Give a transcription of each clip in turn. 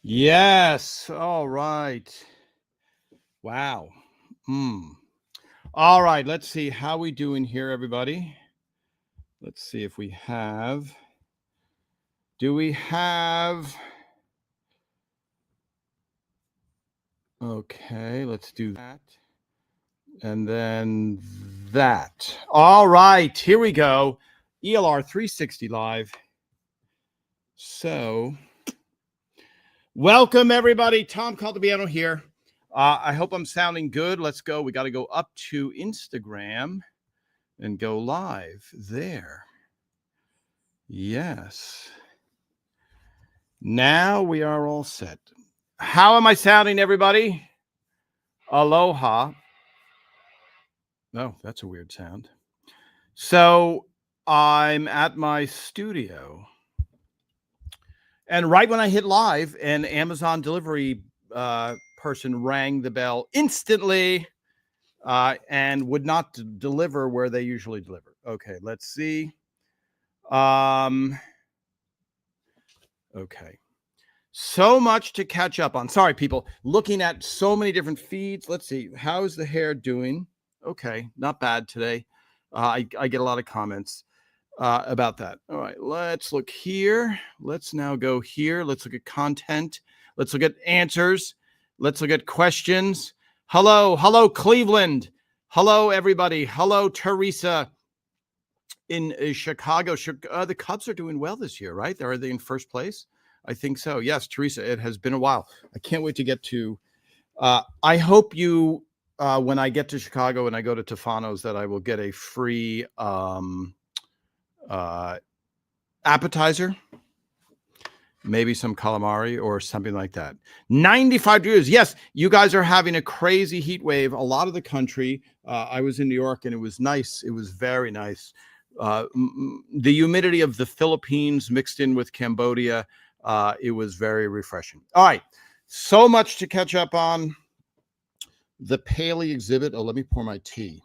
Yes. All right. Wow. All right. Let's see how we doing here, everybody. Let's see if we have. Do we have? Okay. Let's do that. And then that. All right. Here we go. ELR 360 live. So, welcome everybody. Tom Caltabiano here. I hope I'm sounding good. Let's go. We got to go up to Instagram and go live there. Yes. Now we are all set. How am I sounding, everybody? Aloha. Oh, that's a weird sound. So I'm at my studio. And right when I hit live, an Amazon delivery person rang the bell instantly and would not deliver where they usually deliver. Okay, let's see. Okay. So much to catch up on. Sorry, people. Looking at so many different feeds. Let's see. How's the hair doing? Okay, not bad today. I get a lot of comments about that. All right, let's look here. Let's now go here. Let's look at content. Let's look at answers. Let's look at questions. Hello, Cleveland. Hello, everybody. Hello, Teresa in Chicago. The Cubs are doing well this year, right? Are they in first place? I think so. Yes, Teresa, it has been a while. I can't wait to get to. I hope you, when I get to Chicago and I go to Tufano's, that I will get a free appetizer, maybe some calamari or something like that. 95 degrees. Yes, you guys are having a crazy heat wave. A lot of the country. I was in New York and it was nice. It was very nice. The humidity of the Philippines mixed in with Cambodia. It was very refreshing. All right. So much to catch up on. The Paley exhibit. Oh, let me pour my tea.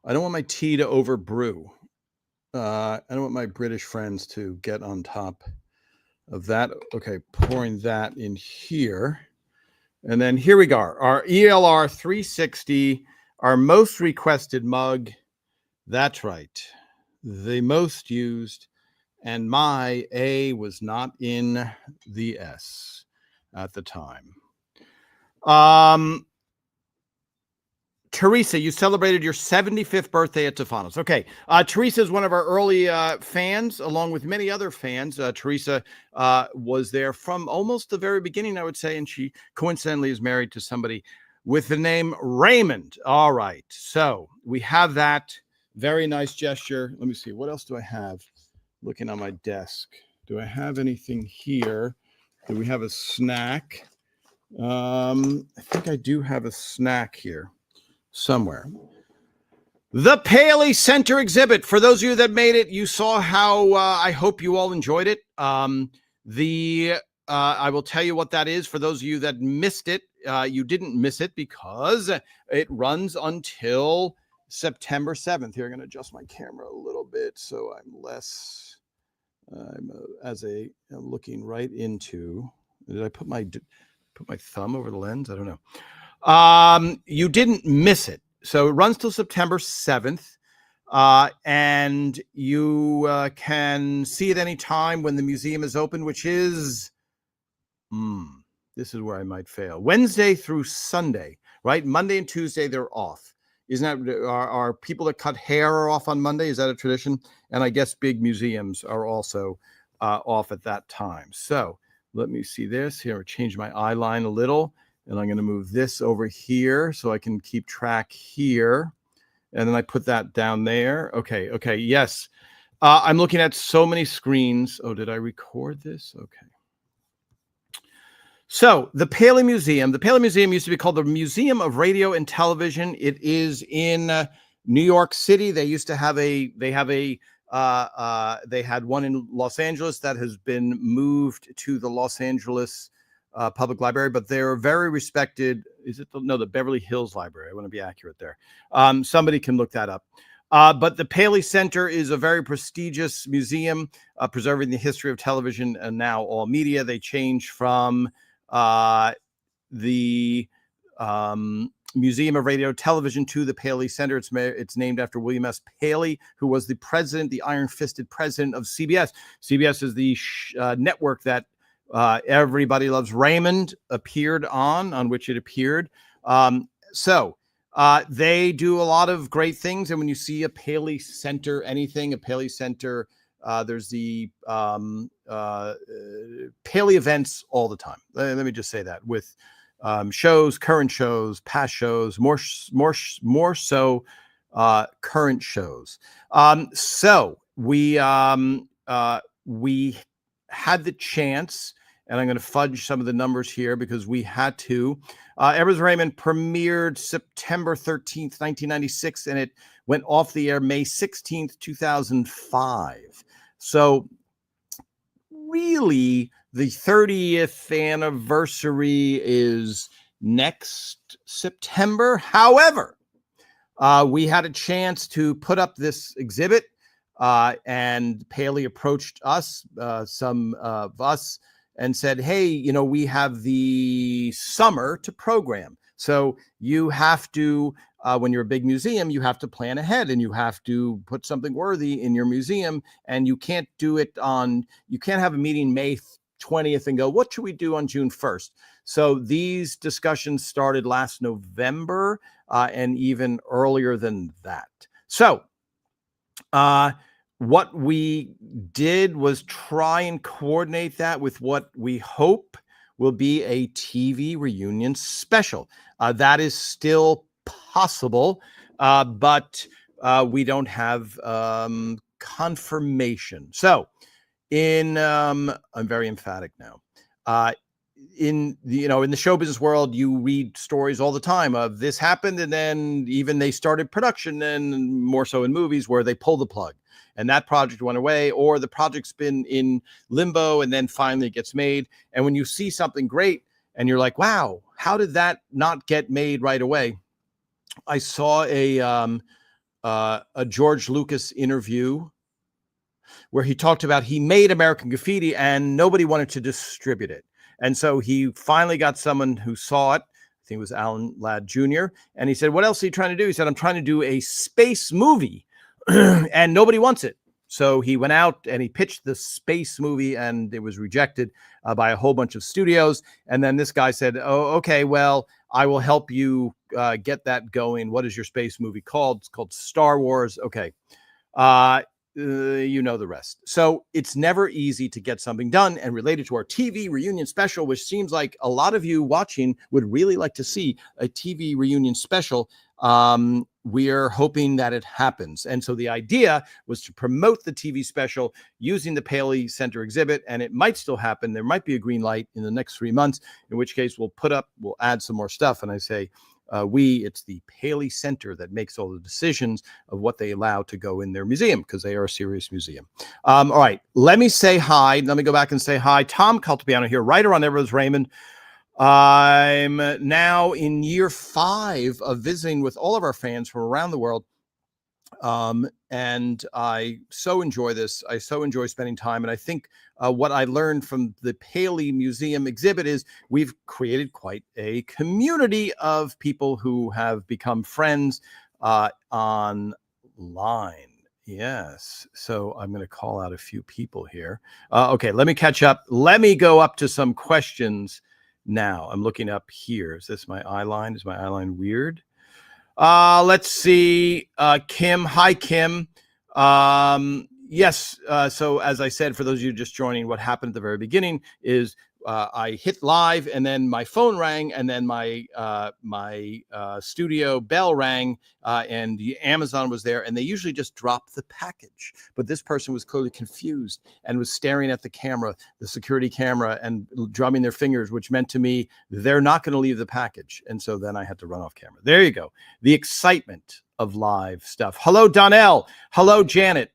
I don't want my tea to overbrew. I don't want my British friends to get on top of that. Okay, pouring that in here. And then here we go. Our ELR 360, our most requested mug. That's right. The most used. And my A was not in the S at the time. Teresa, you celebrated your 75th birthday at Tufano's. Okay. Teresa is one of our early fans, along with many other fans. Teresa was there from almost the very beginning, I would say, and she coincidentally is married to somebody with the name Raymond. All right. So we have that. Very nice gesture. Let me see. What else do I have? Looking on my desk. Do I have anything here? Do we have a snack? I think I do have a snack here somewhere. The Paley Center exhibit. For those of you that made it, you saw how I hope you all enjoyed it. I will tell you what that is. For those of you that missed it, you didn't miss it because it runs until September 7th. Here, I'm going to adjust my camera a little bit so I'm less. I'm looking right into. Did I put my thumb over the lens? I don't know. You didn't miss it. So it runs till September 7th, and you can see it any time when the museum is open, which is. This is where I might fail. Wednesday through Sunday, right? Monday and Tuesday they're off. Isn't that are people that cut hair are off on Monday? Is that a tradition? And I guess big museums are also off at that time. So let me see this here. Change my eye line a little, and I'm going to move this over here so I can keep track here. And then I put that down there. Okay. Yes. I'm looking at so many screens. Oh, did I record this? Okay. So the Paley Museum used to be called the Museum of Radio and Television. It is in New York City. They used to have they had one in Los Angeles that has been moved to the Los Angeles Public Library, but they're very respected. The Beverly Hills Library? I want to be accurate there. Somebody can look that up. But the Paley Center is a very prestigious museum preserving the history of television and now all media. They changed from the Museum of Radio Television to the Paley Center. It's named after William S. Paley, who was the president, the iron-fisted president of CBS. CBS is the network that Everybody Loves Raymond appeared on which it appeared. They do a lot of great things. And when you see a Paley Center, a Paley Center, there's the Paley events all the time. Let me just say that with shows, current shows, past shows, more so current shows. So we had the chance, and I'm going to fudge some of the numbers here because we had to. Everett Raymond premiered September 13th, 1996, and it went off the air May 16th, 2005. So really, the 30th anniversary is next September. However, we had a chance to put up this exhibit, and Paley approached us, some of us, and said, hey, we have the summer to program. So you have to, when you're a big museum, you have to plan ahead and you have to put something worthy in your museum. And you can't do it you can't have a meeting May 20th and go, what should we do on June 1st? So these discussions started last November and even earlier than that. So what we did was try and coordinate that with what we hope will be a TV reunion special. That is still possible, but we don't have confirmation. So I'm very emphatic now. In the show business world, you read stories all the time of this happened, and then even they started production, and more so in movies where they pull the plug and that project went away, or the project's been in limbo and then finally it gets made. And when you see something great and you're like, wow, how did that not get made right away? I saw a George Lucas interview where he talked about he made American Graffiti and nobody wanted to distribute it. And so he finally got someone who saw it. I think it was Alan Ladd Jr. And he said, what else are you trying to do? He said, I'm trying to do a space movie and nobody wants it. So he went out and he pitched the space movie and it was rejected by a whole bunch of studios. And then this guy said, oh, okay, well, I will help you get that going. What is your space movie called? It's called Star Wars. Okay. You know the rest. So it's never easy to get something done. And related to our TV reunion special, which seems like a lot of you watching would really like to see a TV reunion special, we're hoping that it happens. And so the idea was to promote the TV special using the Paley Center exhibit, and it might still happen. There might be a green light in the next 3 months, in which case we'll add some more stuff. And I say, it's the Paley Center that makes all the decisions of what they allow to go in their museum, because they are a serious museum. All right, let me say hi. Let me go back and say hi. Tom Caltabiano here, writer on Everett Raymond. I'm now in year 5 of visiting with all of our fans from around the world. And I so enjoy this. I so enjoy spending time. And I think what I learned from the Paley Museum exhibit is we've created quite a community of people who have become friends online. Yes. So I'm going to call out a few people here. Okay, let me catch up. Let me go up to some questions now. I'm looking up here. Is this my eye line? Is my eye line weird? Let's see. Kim. Hi, Kim. Yes. So as I said, for those of you just joining, what happened at the very beginning is I hit live and then my phone rang and then my studio bell rang and the Amazon was there, and they usually just drop the package. But this person was clearly confused and was staring at the camera, the security camera, and drumming their fingers, which meant to me they're not going to leave the package. And so then I had to run off camera. There you go. The excitement of live stuff. Hello, Donnell. Hello, Janet.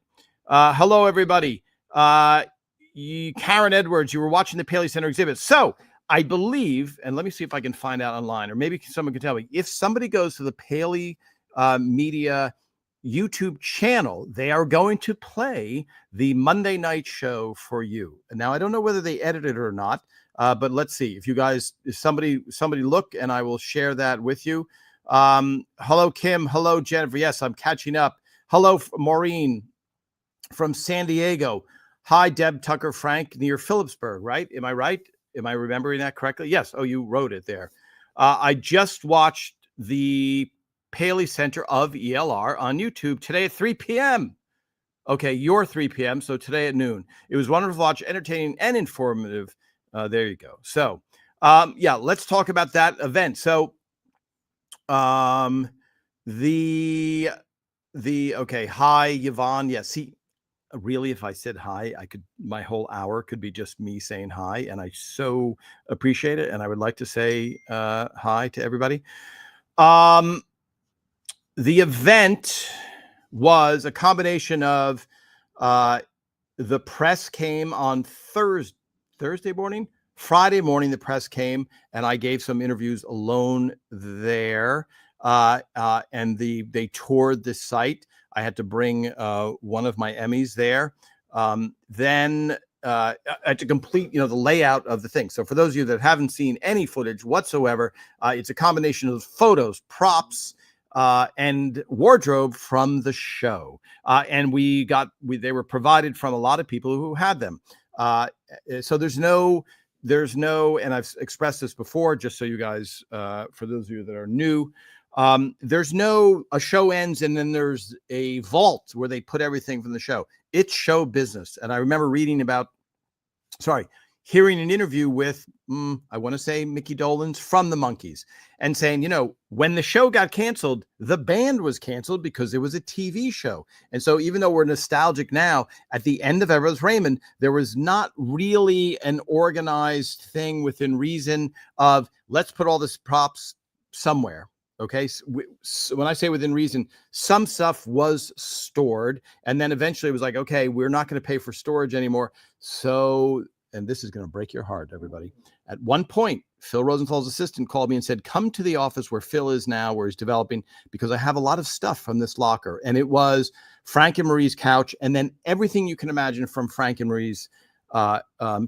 Hello, everybody. Karen Edwards, you were watching the Paley Center exhibit. So I believe, and let me see if I can find out online, or maybe someone can tell me, if somebody goes to the Paley Media YouTube channel, they are going to play the Monday night show for you. And now I don't know whether they edited it or not, but let's see. If somebody look, and I will share that with you. Hello, Kim. Hello, Jennifer. Yes, I'm catching up. Hello, Maureen from San Diego. Hi, Deb, Tucker, Frank, near Phillipsburg, right? Am I right? Am I remembering that correctly? Yes. Oh, you wrote it there. I just watched the Paley Center of ELR on YouTube today at 3 p.m. Okay, your 3 p.m. So today at noon. It was wonderful to watch, entertaining and informative. There you go. So, yeah, let's talk about that event. So, okay. Hi, Yvonne. Yeah, see, really, if I said hi, my whole hour could be just me saying hi, and I so appreciate it. And I would like to say hi to everybody. The event was a combination of the press came on Thursday morning. Friday morning, the press came, and I gave some interviews alone there. And they toured the site. I had to bring one of my Emmys there. Then I had to complete, the layout of the thing. So for those of you that haven't seen any footage whatsoever, it's a combination of photos, props, and wardrobe from the show. And they were provided from a lot of people who had them. So there's no, and I've expressed this before, just so you guys, for those of you that are new, there's no, a show ends and then there's a vault where they put everything from the show. It's show business. And I remember hearing an interview with, I want to say Mickey Dolenz from the Monkees, and saying, when the show got canceled, the band was canceled because it was a TV show. And so even though we're nostalgic now, at the end of Everest Raymond, there was not really an organized thing within reason of, let's put all this props somewhere. Okay. So when I say within reason, some stuff was stored, and then eventually it was like, okay, we're not going to pay for storage anymore. So, and this is going to break your heart, everybody. At one point, Phil Rosenthal's assistant called me and said, come to the office where Phil is now, where he's developing, because I have a lot of stuff from this locker. And it was Frank and Marie's couch, and then everything you can imagine from Frank and Marie's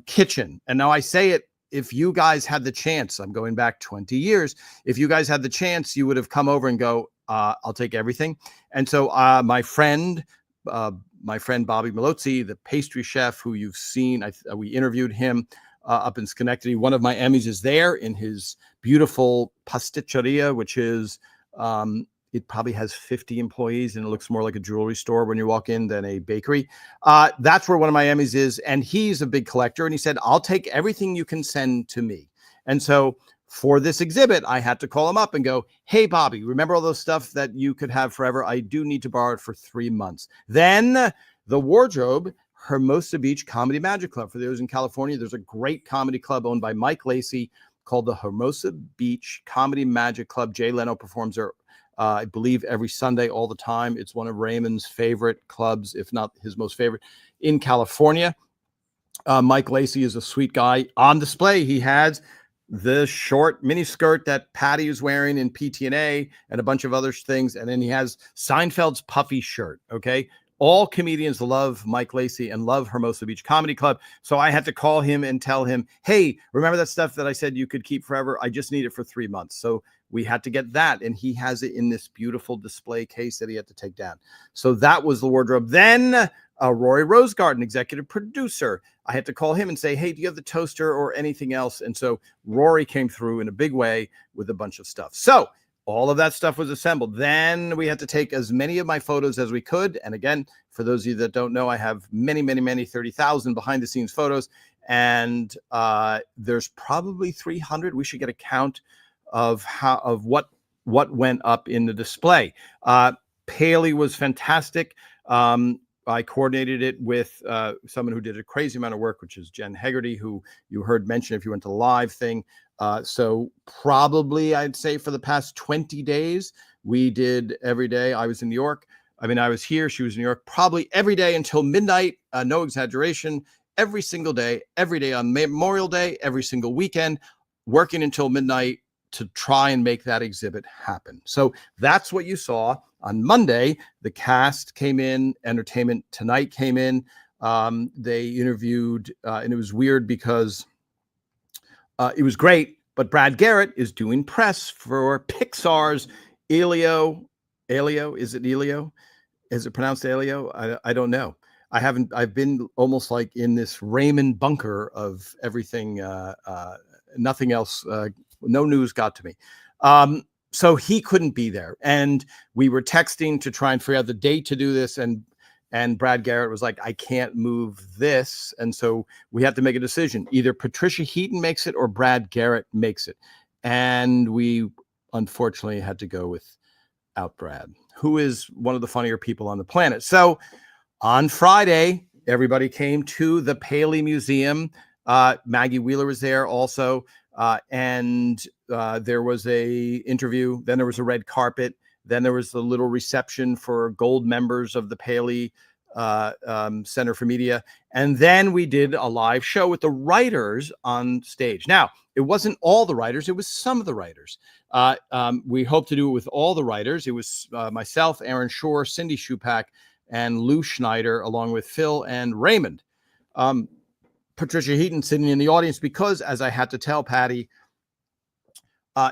kitchen. And now I say it, if you guys had the chance, I'm going back 20 years. If you guys had the chance, you would have come over and go, I'll take everything. And so my friend Bobby Malozzi, the pastry chef who you've seen, we interviewed him up in Schenectady. One of my Emmys is there in his beautiful pasticceria, which is, it probably has 50 employees, and it looks more like a jewelry store when you walk in than a bakery. That's where one of my Emmys is. And he's a big collector. And he said, I'll take everything you can send to me. And so for this exhibit, I had to call him up and go, hey, Bobby, remember all those stuff that you could have forever? I do need to borrow it for 3 months. Then the wardrobe, Hermosa Beach Comedy Magic Club. For those in California, there's a great comedy club owned by Mike Lacey called the Hermosa Beach Comedy Magic Club. Jay Leno performs there, I believe, every Sunday, all the time. It's one of Raymond's favorite clubs, if not his most favorite, in California. Mike Lacey is a sweet guy. On display, he has the short mini skirt that Patty is wearing in PTNA and a bunch of other things. And then he has Seinfeld's puffy shirt. Okay. All comedians love Mike Lacey and love Hermosa Beach Comedy Club. So I had to call him and tell him, hey, remember that stuff that I said you could keep forever? I just need it for 3 months. So we had to get that. And he has it in this beautiful display case that he had to take down. So that was the wardrobe. Then Rory Rosegarden, executive producer, I had to call him and say, hey, do you have the toaster or anything else? And so Rory came through in a big way with a bunch of stuff. So all of that stuff was assembled. Then we had to take as many of my photos as we could. And again, for those of you that don't know, I have many, many, many 30,000 behind the scenes photos. And there's probably 300. We should get a count of what went up in the display. Paley was fantastic. I coordinated it with someone who did a crazy amount of work, which is Jen Hegarty, who you heard mention if you went to the live thing. So probably I'd say for the past 20 days, we did every day. I was in New York. I mean, I was here. She was in New York, probably every day until midnight. No exaggeration. Every single day, every day on Memorial Day, every single weekend, working until midnight to try and make that exhibit happen. So that's what you saw on Monday. The cast came in, Entertainment Tonight came in. They interviewed, and it was weird because it was great, but Brad Garrett is doing press for Pixar's Elio. Is it Elio? Is it pronounced Elio? I don't know. I've been almost like in this Raymond bunker of everything. Nothing else. No news got to me. So he couldn't be there. And we were texting to try and figure out the date to do this. And Brad Garrett was like, I can't move this. And so we had to make a decision. Either Patricia Heaton makes it or Brad Garrett makes it. And we unfortunately had to go without Brad, who is one of the funnier people on the planet. So on Friday, everybody came to the Paley Museum. Maggie Wheeler was there also. And there was a interview. Then there was a red carpet. Then there was a little reception for gold members of the Paley Center for Media. And then we did a live show with the writers on stage. Now, it wasn't all the writers. It was some of the writers. We hope to do it with all the writers. It was myself, Aaron Shore, Cindy Shupak, and Lou Schneider, along with Phil and Raymond. Patricia Heaton sitting in the audience because, as I had to tell Patty,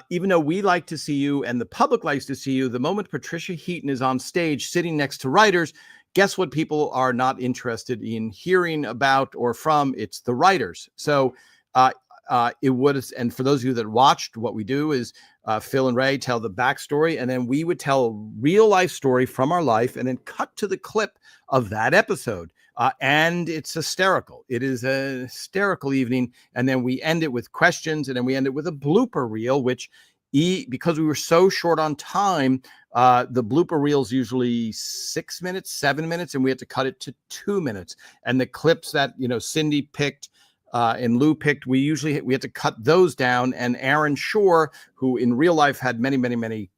even though we like to see you and the public likes to see you, the moment Patricia Heaton is on stage sitting next to writers, guess what people are not interested in hearing about or from? It's the writers. So it would, and for those of you that watched, what we do is Phil and Ray tell the backstory, and then we would tell a real life story from our life and then cut to the clip of that episode. And it's hysterical. It is a hysterical evening. And then we end it with questions, and then we end it with a blooper reel, which because we were so short on time, the blooper reel is usually 6 minutes, 7 minutes, and we had to cut it to 2 minutes. And the clips that, Cindy picked and Lou picked, we had to cut those down. And Aaron Shore, who in real life had many, many, many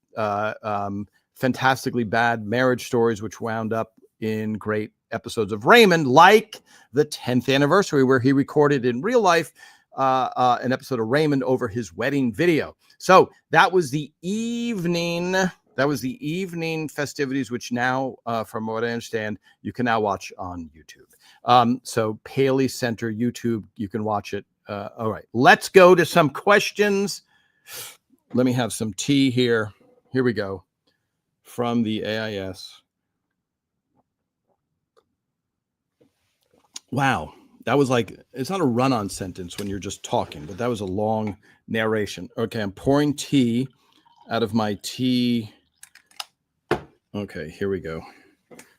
fantastically bad marriage stories, which wound up in great episodes of Raymond, like the 10th anniversary, where he recorded in real life an episode of Raymond over his wedding video. So that was the evening. That was the evening festivities, which now, from what I understand, you can now watch on YouTube. So Paley Center YouTube, you can watch it. All right, let's go to some questions. Let me have some tea here. Here we go from the AIS. Wow, that was like, it's not a run-on sentence when you're just talking, but that was a long narration. Okay, I'm pouring tea out of my tea. Okay, here we go.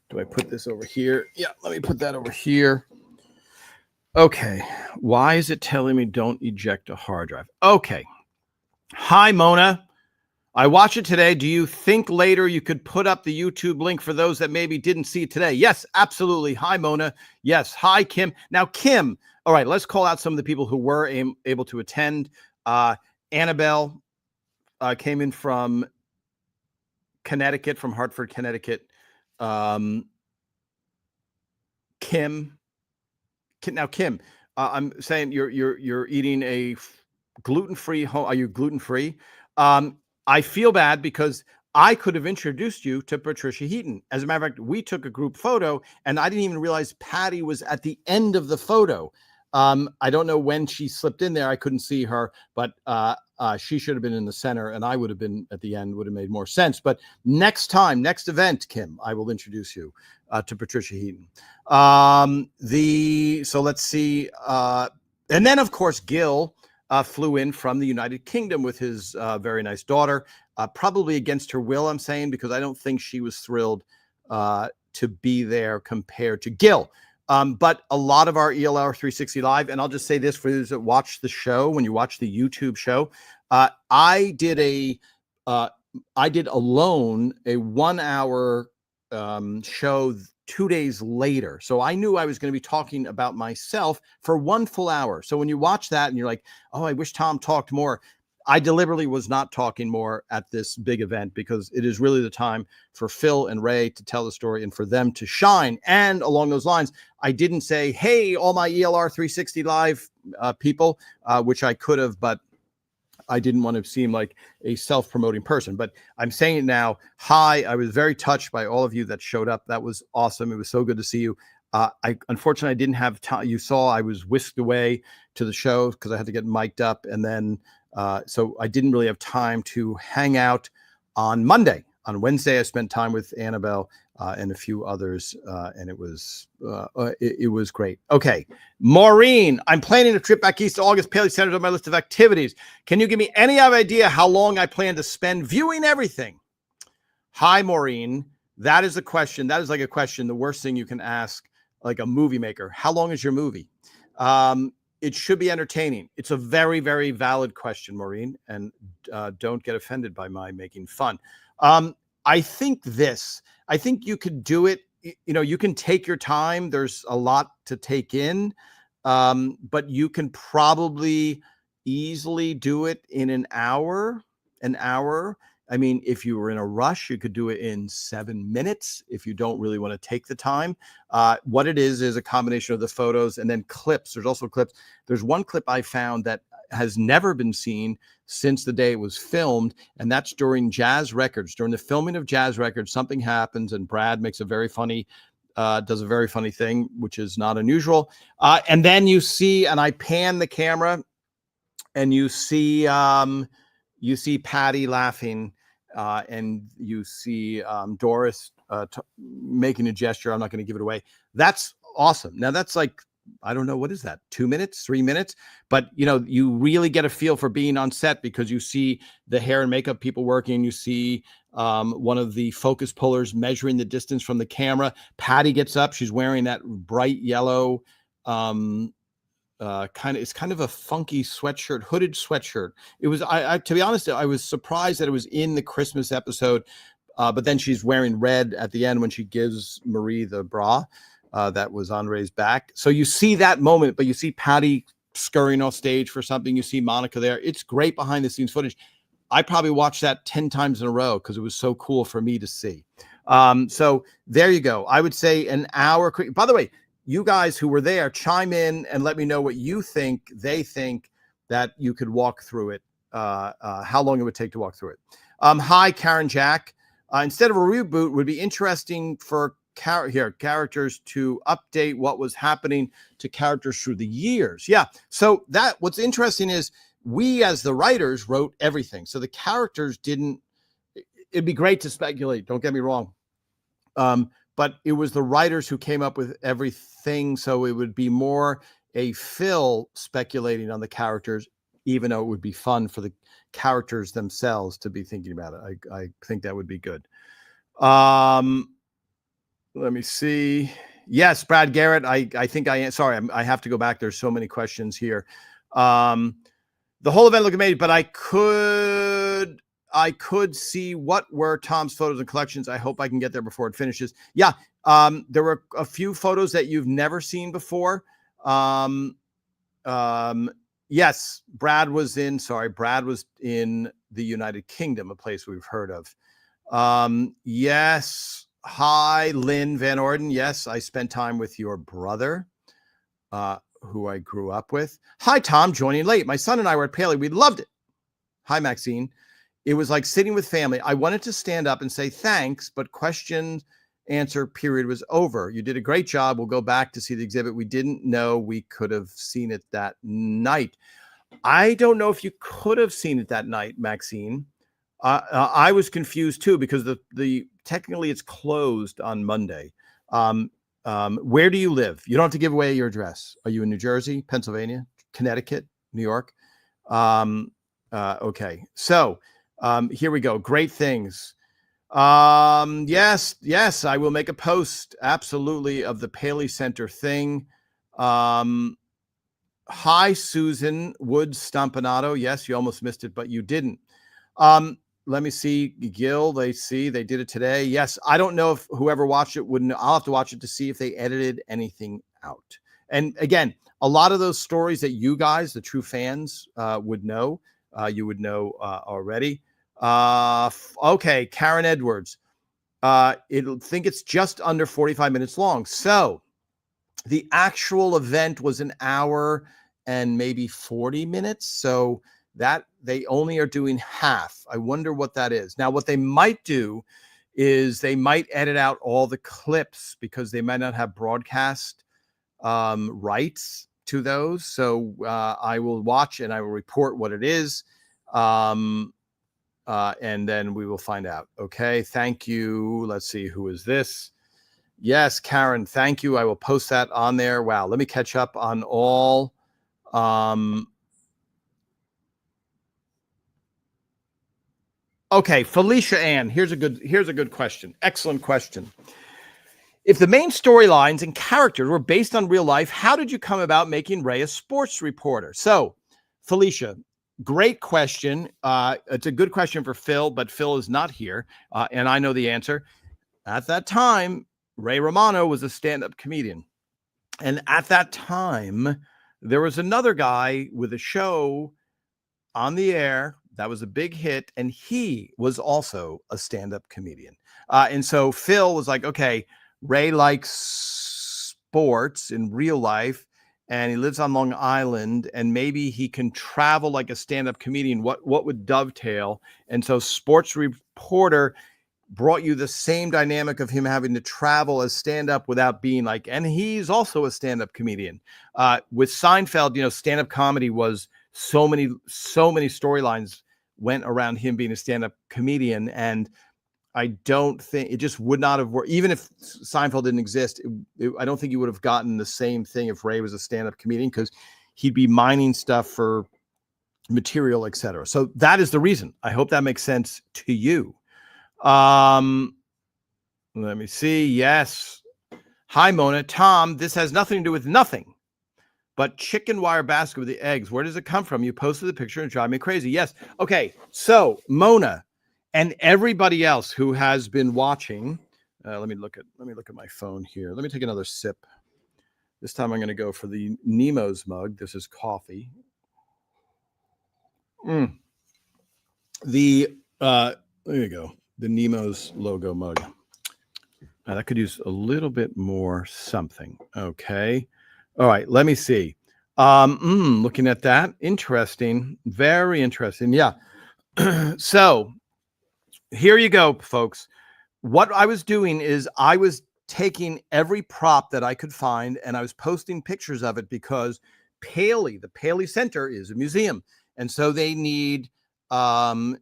Do I put this over here? Yeah, let me put that over here. Okay, why is it telling me don't eject a hard drive? Okay. Hi, Mona. I watched it today. Do you think later you could put up the YouTube link for those that maybe didn't see it today? Yes, absolutely. Hi, Mona. Yes. Hi, Kim. Now, Kim, all right, let's call out some of the people who were able to attend. Annabelle came in from Connecticut, from Hartford, Connecticut. Kim. Now, Kim, I'm saying you're eating a gluten-free. Are you gluten-free? I feel bad because I could have introduced you to Patricia Heaton. As a matter of fact, we took a group photo, and I didn't even realize Patty was at the end of the photo. I don't know when she slipped in there. I couldn't see her, but she should have been in the center, and I would have been at the end. Would have made more sense. But next time, next event, Kim, I will introduce you to Patricia Heaton. So let's see. And then, of course, Gil flew in from the United Kingdom with his very nice daughter, probably against her will, I'm saying, because I don't think she was thrilled to be there compared to Gil. But a lot of our ELR 360 Live, and I'll just say this for those that watch the show, when you watch the YouTube show, I did alone a 1 hour show 2 days later. So I knew I was going to be talking about myself for 1 full hour. So when you watch that and you're like, oh, I wish Tom talked more, I deliberately was not talking more at this big event because it is really the time for Phil and Ray to tell the story and for them to shine. And along those lines, I didn't say, hey, all my ELR 360 Live people, which I could have, but I didn't want to seem like a self-promoting person, but I'm saying it now. Hi, I was very touched by all of you that showed up. That was awesome. It was so good to see you. I unfortunately I didn't have time. You saw I was whisked away to the show because I had to get mic'd up, and then so I didn't really have time to hang out on Monday. On Wednesday, I spent time with Annabelle and a few others, and it was great. Okay, Maureen, I'm planning a trip back east to August. Paley Center's on my list of activities. Can you give me any idea how long I plan to spend viewing everything? Hi, Maureen. That is a question. That is like a question. The worst thing you can ask like a movie maker. How long is your movie? It should be entertaining. It's a very, very valid question, Maureen, and don't get offended by my making fun. I think you could do it. You can take your time. There's a lot to take in, but you can probably easily do it in an hour. I mean, if you were in a rush, you could do it in 7 minutes if you don't really want to take the time. What it is a combination of the photos and then clips. There's also clips. There's one clip I found that has never been seen since the day it was filmed, and that's during Jazz Records. During the filming of Jazz Records, something happens, and Brad makes does a very funny thing, which is not unusual. And then you see, and I pan the camera, and you see Patty laughing, and you see Doris making a gesture. I'm not going to give it away. That's awesome. Now that's like, I don't know, what is that? 2 minutes, 3 minutes? But you really get a feel for being on set because you see the hair and makeup people working. You see one of the focus pullers measuring the distance from the camera. Patty gets up. She's wearing that bright yellow, it's kind of a funky sweatshirt, hooded sweatshirt. It was, to be honest, I was surprised that it was in the Christmas episode. But then she's wearing red at the end when she gives Marie the bra. That was Andre's back. So you see that moment, but you see Patty scurrying off stage for something. You see Monica there. It's great behind the scenes footage. I probably watched that 10 times in a row because it was so cool for me to see. So there you go. I would say an hour. By the way, you guys who were there, chime in and let me know what you think. They think that you could walk through it, how long it would take to walk through it. Hi, Karen Jack. Instead of a reboot, would be interesting for characters to update what was happening to characters through the years. Yeah. So what's interesting is we as the writers wrote everything. So the characters didn't, it'd be great to speculate. Don't get me wrong. But it was the writers who came up with everything. So it would be more a Phil speculating on the characters, even though it would be fun for the characters themselves to be thinking about it. I think that would be good. Let me see. Yes, Brad Garrett. I think sorry, I have to go back. There's so many questions here. The whole event looked amazing, but I could see what were Tom's photos and collections. I hope I can get there before it finishes. Yeah. There were a few photos that you've never seen before. Yes, Brad was in the United Kingdom, a place we've heard of. Yes. Hi, Lynn Van Orden. Yes, I spent time with your brother, who I grew up with. Hi, Tom, joining late. My son and I were at Paley. We loved it. Hi, Maxine. It was like sitting with family. I wanted to stand up and say thanks, but question answer period was over. You did a great job. We'll go back to see the exhibit. We didn't know we could have seen it that night. I don't know if you could have seen it that night, Maxine. I was confused too because the technically it's closed on Monday. Where do you live? You don't have to give away your address. Are you in New Jersey, Pennsylvania, Connecticut, New York? Okay, so here we go. Great things. Yes, I will make a post absolutely of the Paley Center thing. Hi, Susan Woods Stompanato. Yes, you almost missed it, but you didn't. Let me see, Gil, they did it today. Yes, I don't know if whoever watched it wouldn't. I'll have to watch it to see if they edited anything out. And again, a lot of those stories that you guys, the true fans, would know, you would know already. Okay, Karen Edwards. It'll think it's just under 45 minutes long. So the actual event was an hour and maybe 40 minutes. So that they only are doing half. I wonder what that is. Now, what they might do is they might edit out all the clips because they might not have broadcast rights to those. So I will watch and I will report what it is. And then we will find out. Okay. Thank you. Let's see. Who is this? Yes, Karen. Thank you. I will post that on there. Wow. Let me catch up on all. Okay. Felicia Ann. Here's a good question. Excellent question. If the main storylines and characters were based on real life, how did you come about making Ray a sports reporter? So, Felicia, great question. It's a good question for Phil, but Phil is not here, and I know the answer. At that time, Ray Romano was a stand-up comedian. And at that time, there was another guy with a show on the air that was a big hit, and he was also a stand-up comedian. And so Phil was like, okay, Ray likes sports in real life, and he lives on Long Island, and maybe he can travel like a stand-up comedian. What would dovetail? And so sports reporter brought you the same dynamic of him having to travel as stand-up without being like, and he's also a stand-up comedian. With Seinfeld, stand-up comedy was so many storylines went around him being a stand-up comedian, and I don't think it just would not have worked. Even if Seinfeld didn't exist, I don't think you would have gotten the same thing if Ray was a stand-up comedian, because he'd be mining stuff for material, etc. So that is the reason. I hope that makes sense to you. Let me see. Yes. Hi, Mona. Tom, this has nothing to do with nothing but chicken wire basket with the eggs. Where does it come from? You posted the picture and drive me crazy. Yes. Okay. So Mona and everybody else who has been watching, let me look at my phone here. Let me take another sip. This time I'm going to go for the Nemo's mug. This is coffee. There you go. The Nemo's logo mug. Now that could use a little bit more something. Okay. All right. Let me see. Looking at that. Interesting. Very interesting. Yeah. So here you go, folks. What I was doing is I was taking every prop that I could find and I was posting pictures of it, because Paley, the Paley Center, is a museum. And so they need to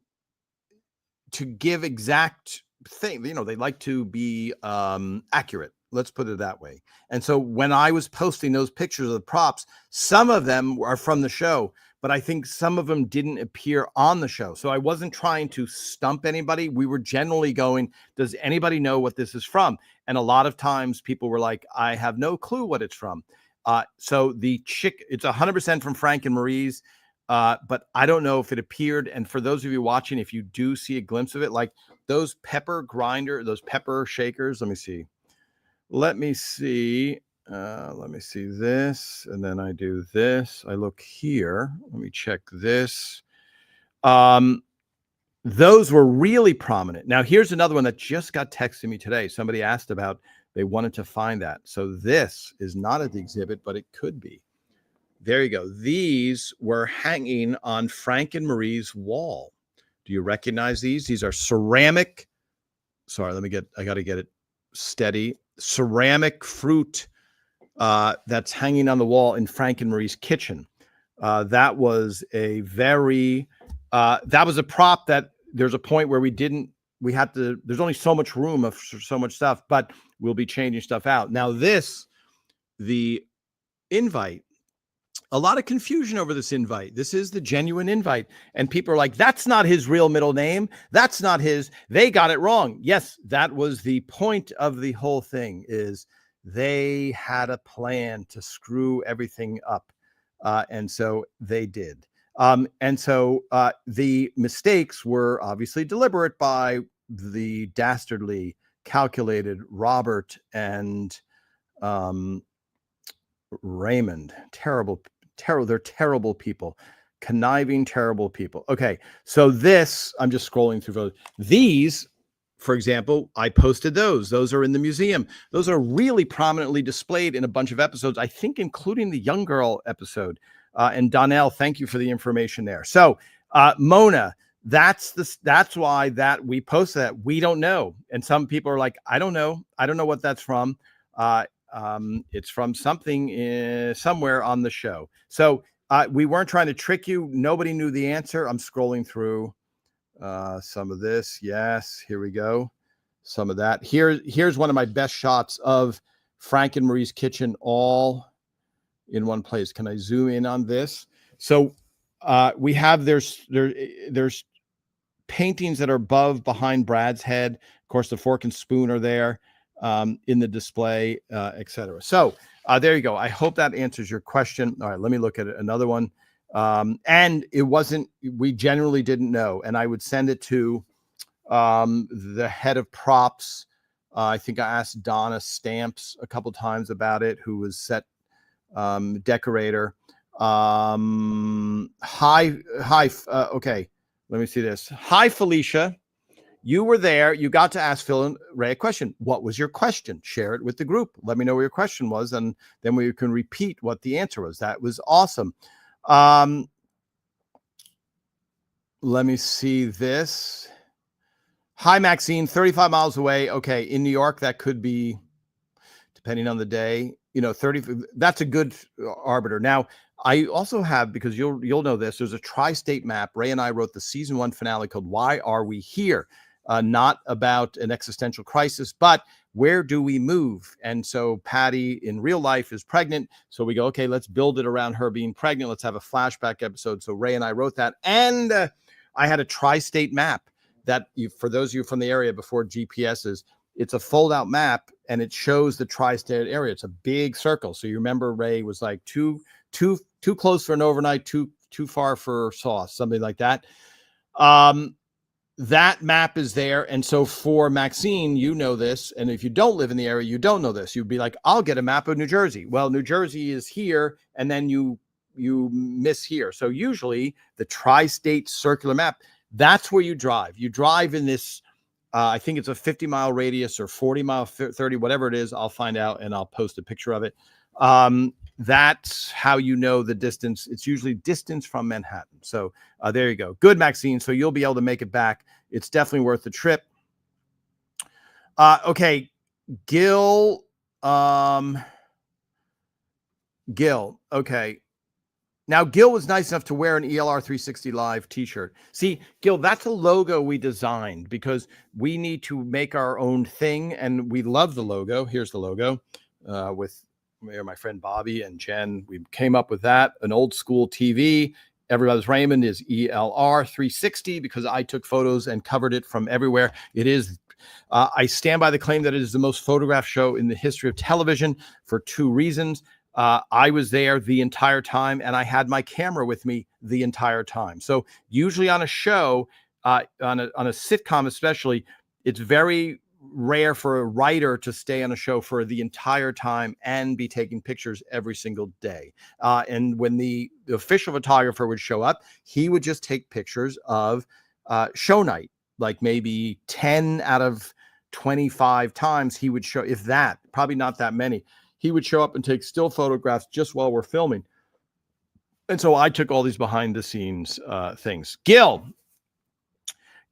give exact thing. They like to be accurate. Let's put it that way. And so when I was posting those pictures of the props, some of them are from the show, but I think some of them didn't appear on the show. So I wasn't trying to stump anybody. We were generally going, does anybody know what this is from? And a lot of times people were like, I have no clue what it's from. So it's 100% from Frank and Marie's. But I don't know if it appeared. And for those of you watching, if you do see a glimpse of it, like those pepper shakers, let me see this. And then I do this. I look here. Let me check this. Those were really prominent. Now here's another one that just got texted me today. Somebody asked about, they wanted to find that. So this is not at the exhibit, but it could be. There you go. These were hanging on Frank and Marie's wall. Do you recognize these? These are ceramic. Sorry, I got to get it steady. Ceramic fruit that's hanging on the wall in Frank and Marie's kitchen. That was a prop that there's a point where there's only so much room of so much stuff, but we'll be changing stuff out. Now the invite, a lot of confusion over this invite. This is the genuine invite. And people are like, that's not his real middle name. That's not his. They got it wrong. Yes, that was the point of the whole thing, is they had a plan to screw everything up. And so they did. And so the mistakes were obviously deliberate by the dastardly, calculated Robert and Raymond. They're terrible people, conniving, terrible people. Okay, so I'm just scrolling through these. For example, I posted those. Those are in the museum. Those are really prominently displayed in a bunch of episodes, I think, including the Young Girl episode. And Donnell, thank you for the information there. So Mona, that's why that we posted that. We don't know. And some people are like, I don't know what that's from. It's from something somewhere on the show. So we weren't trying to trick you. Nobody knew the answer. I'm scrolling through some of this. Yes, here we go. Some of that. Here's one of my best shots of Frank and Marie's kitchen all in one place. Can I zoom in on this? So we have there's paintings that are behind Brad's head. Of course, the fork and spoon are there in the display, etc. So there you go. I hope that answers your question. All right, let me look at another one. And it wasn't, we generally didn't know. And I would send it to the head of props. I think I asked Donna Stamps a couple times about it, who was set decorator. Okay, let me see this. Hi, Felicia. You were there. You got to ask Phil and Ray a question. What was your question? Share it with the group. Let me know what your question was, and then we can repeat what the answer was. That was awesome. Let me see this. Hi, Maxine, 35 miles away. Okay, in New York, that could be, depending on the day, 30. That's a good arbiter. Now, I also have, because you'll know this, there's a tri-state map. Ray and I wrote the season 1 finale called Why Are We Here? Not about an existential crisis, but where do we move? And so Patty in real life is pregnant. So we go, okay, let's build it around her being pregnant. Let's have a flashback episode. So Ray and I wrote that. And I had a tri-state map that, for those of you from the area before GPSs, it's a fold-out map, and it shows the tri-state area. It's a big circle. So you remember Ray was like too close for an overnight, too far for sauce, something like that. That map is there. And so for Maxine, you know this. And if you don't live in the area, you don't know this. You'd be like, I'll get a map of New Jersey. Well, New Jersey is here, and then you miss here. So usually the tri-state circular map, that's where you drive. You drive in this, I think it's a 50-mile radius or 40-mile, 30, whatever it is. I'll find out, and I'll post a picture of it. That's how you know the distance. It's usually distance from Manhattan. So there you go. Good, Maxine. So you'll be able to make it back. It's definitely worth the trip. Okay, Gil. Gil. Okay. Now, Gil was nice enough to wear an ELR 360 Live t-shirt. See, Gil, that's a logo we designed because we need to make our own thing, and we love the logo. Here's the logo with my friend Bobby and Jen. We came up with that, an old school TV. Everybody's Raymond is ELR 360 because I took photos and covered it from everywhere. It is, I stand by the claim that it is the most photographed show in the history of television for 2 reasons. I was there the entire time, and I had my camera with me the entire time. So usually on a show, on a sitcom especially, it's very rare for a writer to stay on a show for the entire time and be taking pictures every single day. And when the official photographer would show up, he would just take pictures of show night, like maybe 10 out of 25 times he would show, if that, probably not that many. He would show up and take still photographs just while we're filming. And so I took all these behind the scenes things. Gil,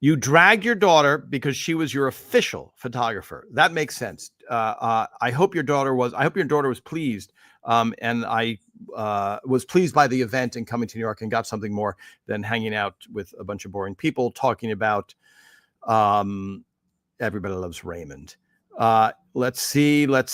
you dragged your daughter because she was your official photographer. That makes sense. I hope your daughter was pleased. And I was pleased by the event and coming to New York and got something more than hanging out with a bunch of boring people talking about Everybody Loves Raymond. Let's see. Let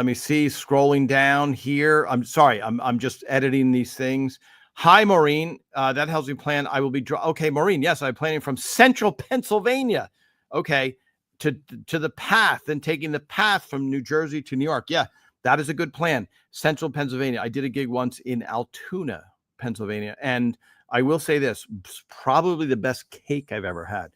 me see, scrolling down here. I'm sorry, I'm just editing these things. Hi, Maureen. That helps me plan. I will be, okay, Maureen, yes, I'm planning from central Pennsylvania. Okay, to the path and taking the path from New Jersey to New York. Yeah, that is a good plan. Central Pennsylvania. I did a gig once in Altoona, Pennsylvania. And I will say this, probably the best cake I've ever had.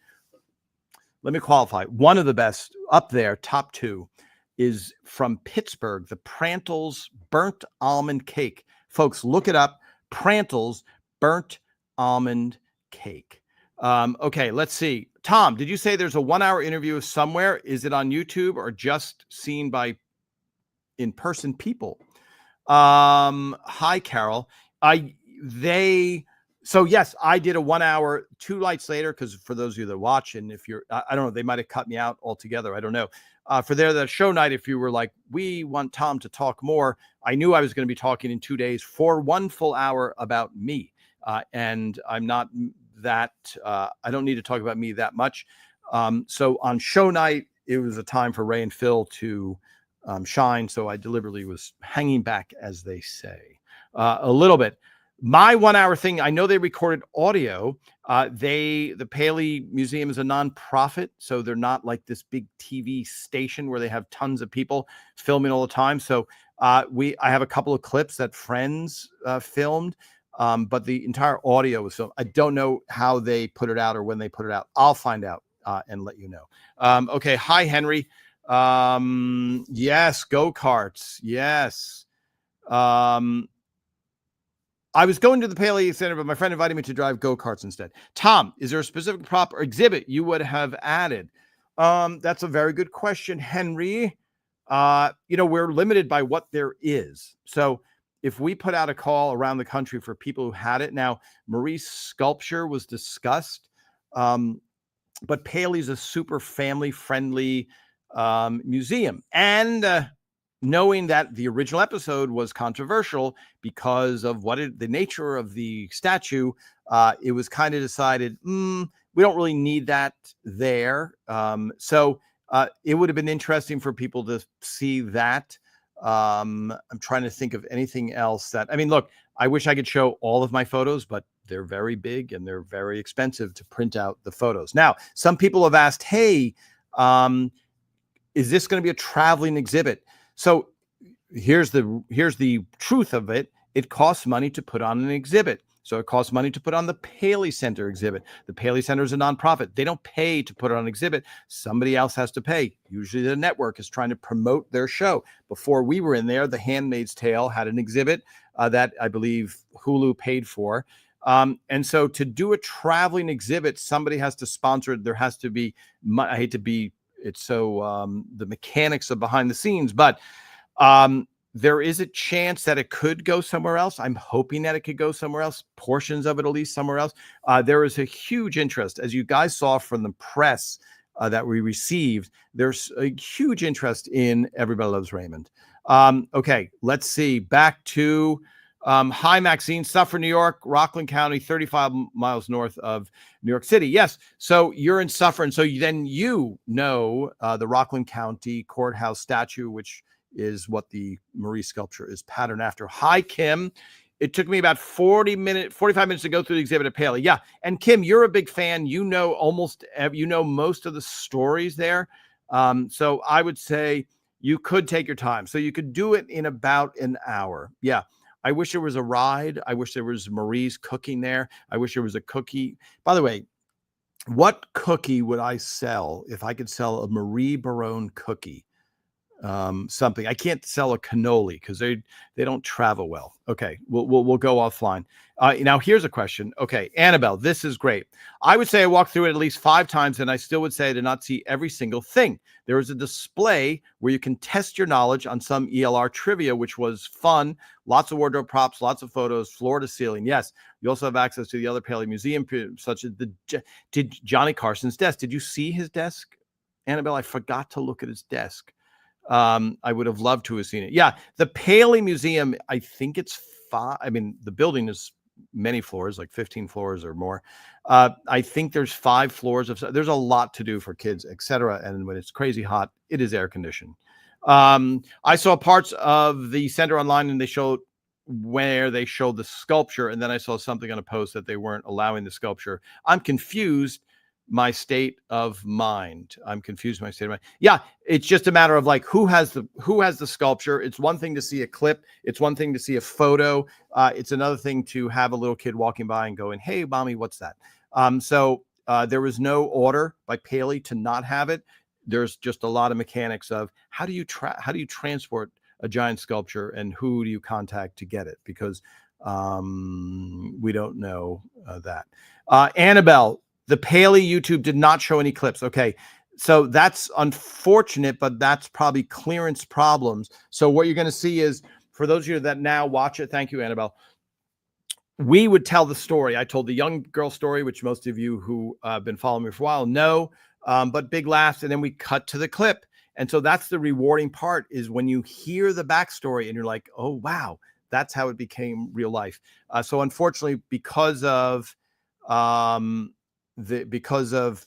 Let me qualify. One of the best up there, top 2. Is from Pittsburgh, the Prantle's Burnt Almond Cake. Folks, look it up. Prantle's Burnt Almond Cake. Okay, let's see. Tom, did you say there's a 1-hour interview somewhere? Is it on YouTube or just seen by in-person people? Hi, Carol. So yes, I did a 1 hour, 2 nights later, because for those of you that watch, and if you're, I don't know, they might have cut me out altogether. I don't know. For the show night, if you were like, we want Tom to talk more, I knew I was going to be talking in 2 days for 1 full hour about me. And I'm not that, I don't need to talk about me that much. So on show night, it was a time for Ray and Phil to shine. So I deliberately was hanging back, as they say, a little bit. My 1 hour thing, I know they recorded audio. The Paley Museum is a nonprofit, so they're not like this big TV station where they have tons of people filming all the time. So I have a couple of clips that friends filmed, but the entire audio was filmed. I don't know how they put it out or when they put it out. I'll find out and let you know. Okay. Hi, Henry. Yes, go-karts. Yes. I was going to the Paley Center, but my friend invited me to drive go-karts instead. Tom, is there a specific prop or exhibit you would have added? That's a very good question, Henry. We're limited by what there is. So if we put out a call around the country for people who had it, now Marie's sculpture was discussed, but Paley's a super family-friendly museum. And knowing that the original episode was controversial because of the nature of the statue, it was kind of decided, we don't really need that there. So it would have been interesting for people to see that. I'm trying to think of anything else look, I wish I could show all of my photos, but they're very big and they're very expensive to print out the photos. Now, some people have asked, hey, is this going to be a traveling exhibit? So here's the truth of it. It costs money to put on an exhibit. So it costs money to put on the Paley Center exhibit. The Paley Center is a nonprofit. They don't pay to put on an exhibit. Somebody else has to pay. Usually the network is trying to promote their show. Before we were in there, The Handmaid's Tale had an exhibit that I believe Hulu paid for. And so to do a traveling exhibit, somebody has to sponsor it. There has to be, it's so the mechanics of behind the scenes, but there is a chance that it could go somewhere else. I'm hoping that it could go somewhere else, portions of it at least somewhere else. There is a huge interest, as you guys saw from the press that we received. There's a huge interest in Everybody Loves Raymond. Okay, let's see. Back to hi, Maxine, Suffern, New York, Rockland County, 35 miles north of New York City. Yes, so you're in Suffern. So then the Rockland County courthouse statue, which is what the Marie sculpture is patterned after. Hi, Kim. It took me about 45 minutes to go through the exhibit at Paley. Yeah, and Kim, you're a big fan. You know most of the stories there. So I would say you could take your time. So you could do it in about an hour. Yeah. I wish there was a ride. I wish there was Marie's cooking there. I wish there was a cookie. By the way, what cookie would I sell if I could sell a Marie Barone cookie? Something. I can't sell a cannoli because they don't travel well. Okay, we'll go offline. Now here's a question. Okay, Annabelle, this is great. I would say I walked through it at least 5 times, and I still would say I did not see every single thing. There is a display where you can test your knowledge on some ELR trivia, which was fun. Lots of wardrobe props, lots of photos, floor to ceiling. Yes, you also have access to the other Paley Museum, such as did Johnny Carson's desk. Did you see his desk, Annabelle? I forgot to look at his desk. I would have loved to have seen it. Yeah, the Paley Museum, I think it's 5. I mean, the building is many floors, like 15 floors or more. I think there's 5 floors there's a lot to do for kids, etc. And when it's crazy hot, it is air conditioned. I saw parts of the center online, and they showed the sculpture, and then I saw something on a post that they weren't allowing the sculpture. I'm confused. My state of mind. I'm confused. My state of mind. Yeah, it's just a matter of like who has the sculpture. It's one thing to see a clip. It's one thing to see a photo. It's another thing to have a little kid walking by and going, "Hey, mommy, what's that?" So there was no order by Paley to not have it. There's just a lot of mechanics of how do you transport a giant sculpture, and who do you contact to get it, because we don't know that. Annabelle. The Paley YouTube did not show any clips. Okay, so that's unfortunate, but that's probably clearance problems. So what you're going to see is for those of you that now watch it, thank you, Annabelle. We would tell the story. I told the young girl story, which most of you who have been following me for a while know, but big laughs. And then we cut to the clip. And so that's the rewarding part, is when you hear the backstory and you're like, oh, wow, that's how it became real life. So unfortunately, because of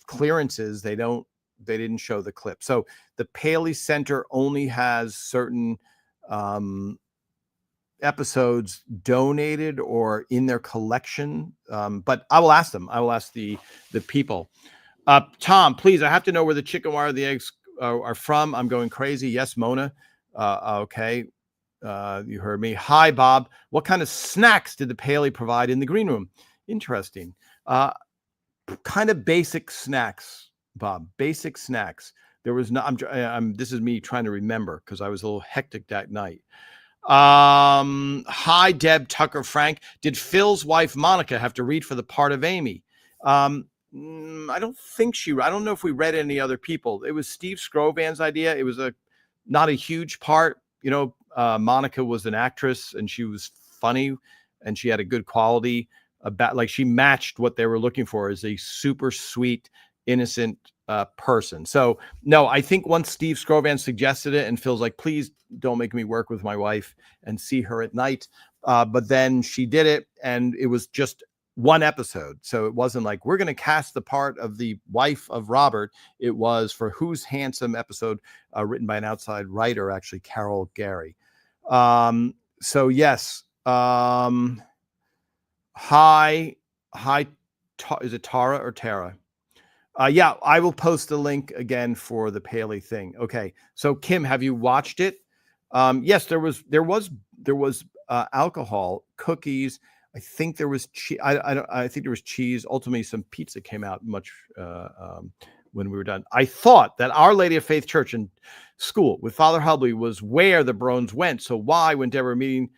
clearances, they didn't show the clip. So the Paley Center only has certain episodes donated or in their collection, but I will ask them. I will ask the people. Tom, please, I have to know where the chicken wire, the eggs are from. I'm going crazy. Yes, Mona. Okay, you heard me. Hi, Bob. What kind of snacks did the Paley provide in the green room? Interesting. Kind of basic snacks, Bob. Basic snacks. There was no. This is me trying to remember because I was a little hectic that night. Hi, Deb, Tucker, Frank. Did Phil's wife Monica have to read for the part of Amy? I don't think I don't know if we read any other people. It was Steve Scrovan's idea. It was not a huge part. You know, Monica was an actress and she was funny and she had a good quality about, like, she matched what they were looking for, as a super sweet, innocent person. So no, I think once Steve Scrovan suggested it and Phil's like, please don't make me work with my wife and see her at night. But then she did it, and it was just one episode. So it wasn't like, we're going to cast the part of the wife of Robert. It was for Who's Handsome episode, written by an outside writer, actually, Carol Gary. So yes. Hi, is it Tara or Tara? Yeah, I will post the link again for the Paley thing. Okay, so Kim, have you watched it? Yes, there was alcohol, cookies. I think there was cheese. I think there was cheese. Ultimately, some pizza came out much when we were done. I thought that Our Lady of Faith Church and School with Father Hubley was where the Brones went. So why, when Deborah meeting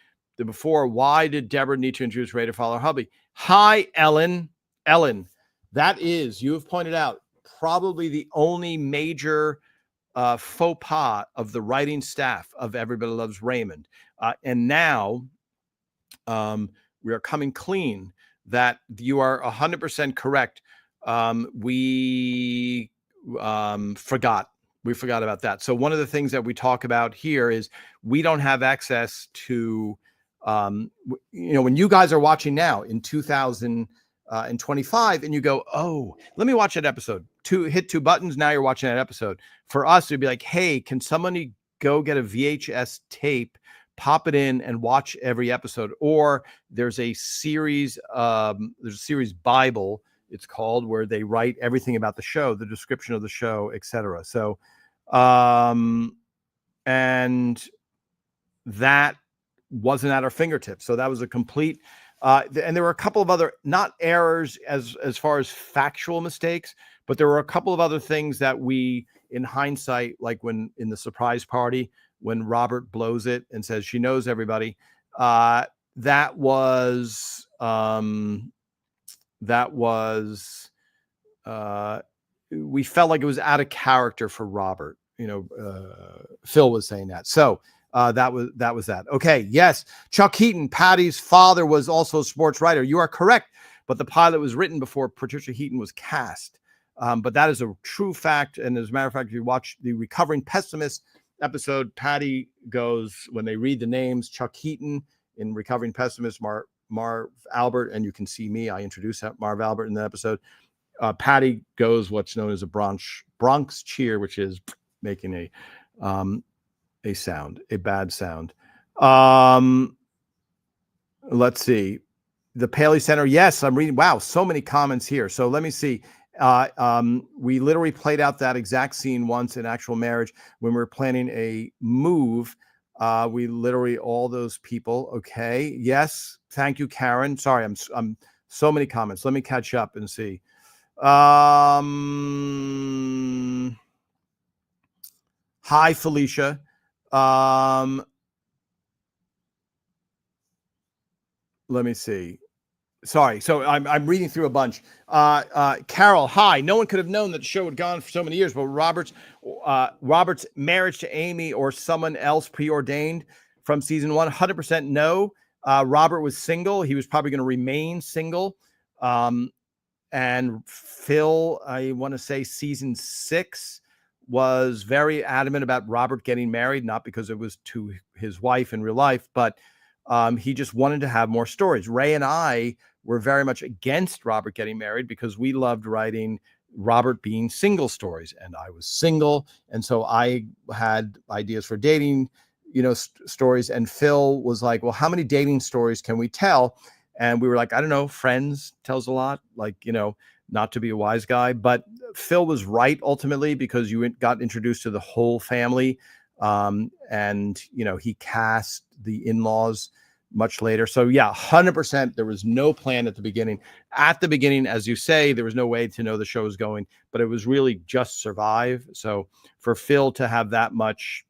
before, why did Deborah need to introduce Ray to Father Hubley? Hi, Ellen. Ellen, that is, you have pointed out, probably the only major faux pas of the writing staff of Everybody Loves Raymond. And now we are coming clean that you are 100% correct. We forgot. We forgot about that. So one of the things that we talk about here is we don't have access to, when you guys are watching now in 2025 and you go, oh, let me watch that episode. Hit two buttons. Now you're watching that episode. For us, it'd be like, hey, can somebody go get a VHS tape, pop it in, and watch every episode? Or there's a series Bible, it's called, where they write everything about the show, the description of the show, etc. So, and that wasn't at our fingertips. So that was a complete, and there were a couple of other, not errors as far as factual mistakes, but there were a couple of other things that we, in hindsight, like when in the surprise party, when Robert blows it and says she knows everybody, that was we felt like it was out of character for Robert. Phil was saying that. So that was that. Okay. Yes. Chuck Heaton, Patty's father, was also a sports writer. You are correct. But the pilot was written before Patricia Heaton was cast. But that is a true fact. And as a matter of fact, if you watch the Recovering Pessimist episode, Patty goes, when they read the names, Chuck Heaton in Recovering Pessimist, Marv Albert, and you can see me, I introduce Marv Albert in the episode. Patty goes what's known as a Bronx cheer, which is making a sound, a bad sound. Let's see. The Paley Center. Yes, I'm reading. Wow, so many comments here. So let me see. We literally played out that exact scene once in Actual Marriage when we were planning a move. We literally, all those people. Okay. Yes. Thank you, Karen. Sorry, I'm so many comments. Let me catch up and see. Hi, Felicia. Let me see. Sorry. So I'm reading through a bunch. Carol, hi. No one could have known that the show had gone for so many years, but Robert's marriage to Amy or someone else preordained. from season 1? 100% no. Robert was single. He was probably going to remain single. And Phil, I want to say season 6, was very adamant about Robert getting married, not because it was to his wife in real life, but he just wanted to have more stories. Ray and I were very much against Robert getting married because we loved writing Robert being single stories, and I was single, and so I had ideas for dating, stories. And Phil was like, well, how many dating stories can we tell? And we were like, I don't know, Friends tells a lot, not to be a wise guy. But Phil was right ultimately, because you got introduced to the whole family. And he cast the in-laws much later. So yeah, 100%. There was no plan at the beginning. At the beginning, as you say, there was no way to know the show was going, but it was really just survive. So for Phil to have that much,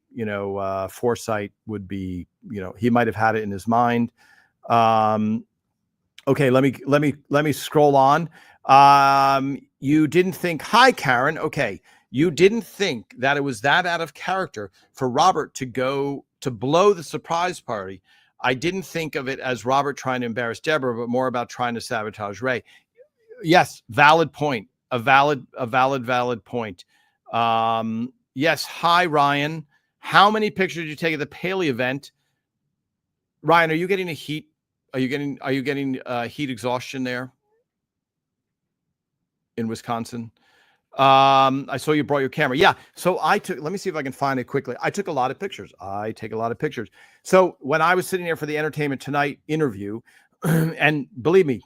foresight would be, he might have had it in his mind. Okay, let me scroll on. You didn't think, hi, Karen. Okay. You didn't think that it was that out of character for Robert to go to blow the surprise party. I didn't think of it as Robert trying to embarrass Deborah, but more about trying to sabotage Ray. Yes, valid point. A valid point. Yes. Hi, Ryan. How many pictures did you take at the Paley event? Ryan, are you getting a heat? Are you getting heat exhaustion there in Wisconsin? I saw you brought your camera. Yeah. So let me see if I can find it quickly. I took a lot of pictures. I take a lot of pictures. So when I was sitting there for the Entertainment Tonight interview, and believe me,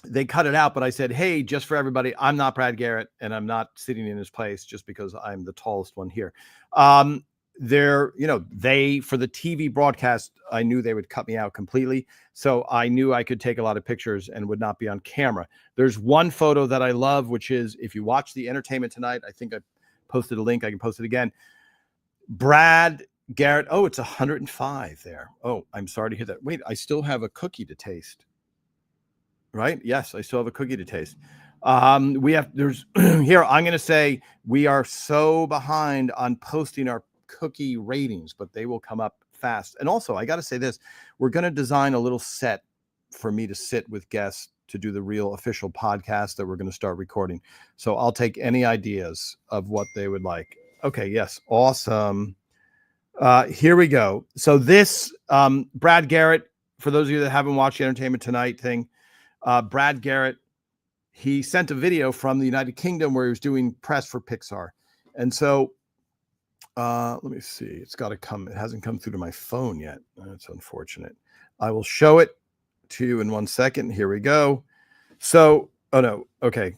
they cut it out, but I said, hey, just for everybody, I'm not Brad Garrett, and I'm not sitting in his place just because I'm the tallest one here. For the TV broadcast, I knew they would cut me out completely. So I knew I could take a lot of pictures and would not be on camera. There's one photo that I love, which is, if you watch the Entertainment Tonight, I think I posted a link. I can post it again. Brad Garrett. Oh, it's 105 there. Oh, I'm sorry to hear that. Wait, I still have a cookie to taste. Right? Yes, I still have a cookie to taste. There's here, I'm going to say we are so behind on posting our cookie ratings, but they will come up fast. And also, I got to say this, we're going to design a little set for me to sit with guests to do the real official podcast that we're going to start recording. So I'll take any ideas of what they would like. Okay. Yes. Awesome. Here we go. So this, Brad Garrett, for those of you that haven't watched the Entertainment Tonight thing, Brad Garrett, he sent a video from the United Kingdom where he was doing press for Pixar. And so let me see. It's got to come. It hasn't come through to my phone yet. That's unfortunate. I will show it to you in 1 second. Here we go. So, oh no. Okay.